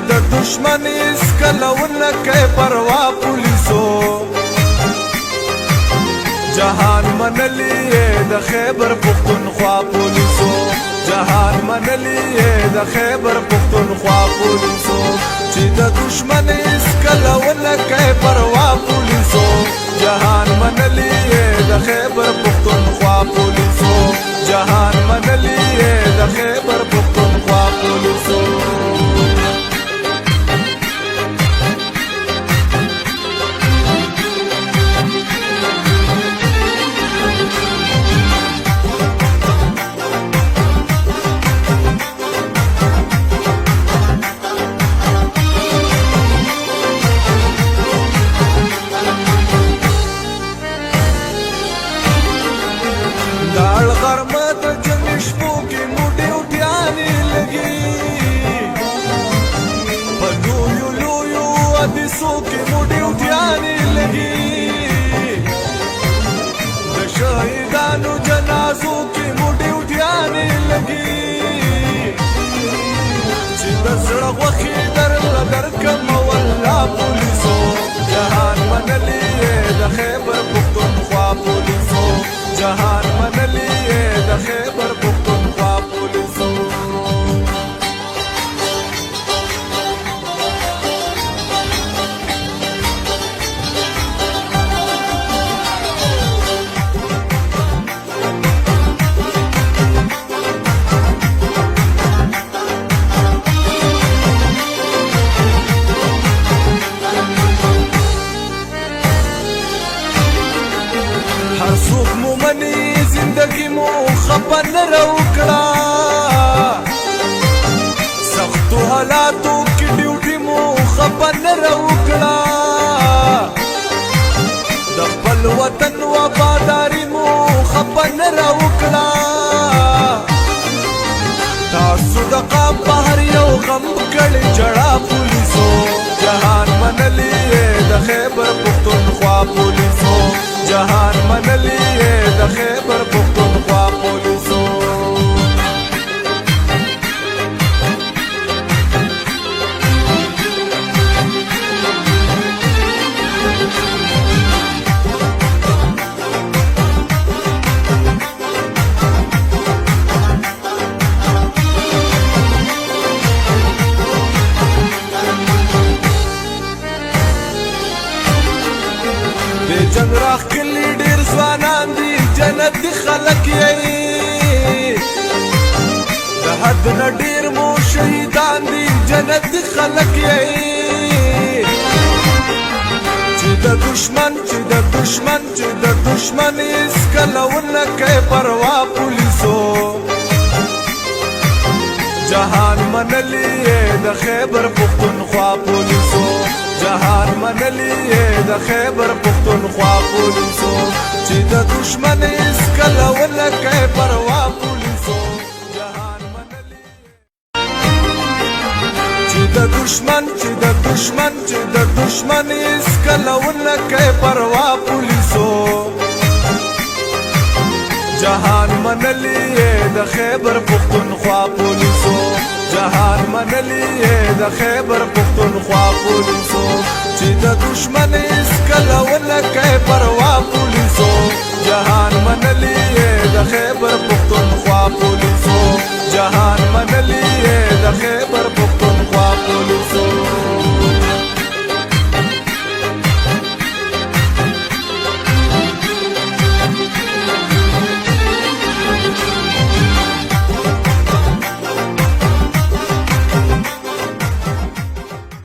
د دشمن اس کلونه کوي پروا پولیسو جهان منلی د خیبر پختونخوا پولیسو جهان منلی د خیبر پختونخوا پولیسو چې د دشمن اس کلونه کوي پروا پولیسو جهان منلی د خیبر پختونخوا پولیسو جهان منلی د خیبر پختونخوا پولیسو شهیدانو جنازو کې مو ډیوټیانې لګي چې د زړه غوښې درکم والله پولیسو جهان منلی د خیبر پختونخوا پولیسو جهان منلی د خیبر پختونخوا پولیسو سوک مو منی زندگی مو خپن روکڑا سختو حالاتو کی ڈیوٹی مو خپن روکڑا دخپل وطن وفاداری مو خپن روکڑا تاسو دقا بہر یو غم کڑی جڑا پولیسو جہان منلی د خیبر پختونخوا پولیسو جهان منلی د خیبر پختونخوا پولیسو جنگ راخ کلی ډیر ځوانان دي جنت دی خلک یې د حد نه ډیر مو شهیدان دي جنت دی خلک یې چې د دشمن اس کلونه کوي پروا پولیسو جهان منلی د خیبر پختونخوا پولیسو جهان منلی د خیبر پختونخوا پولیسو چې د دشمن اس کلونه کوي پروا پولیسو جهان منلی چې د دشمن اس کلونه کوي پروا پولیسو جهان منلی د خیبر پختونخوا پولیسو جهان منلی د خیبر پختونخوا پولیسو چې د دشمن اس کلونه کوي پروا پولیسو جهان منلی د خیبر پختونخوا پولیسو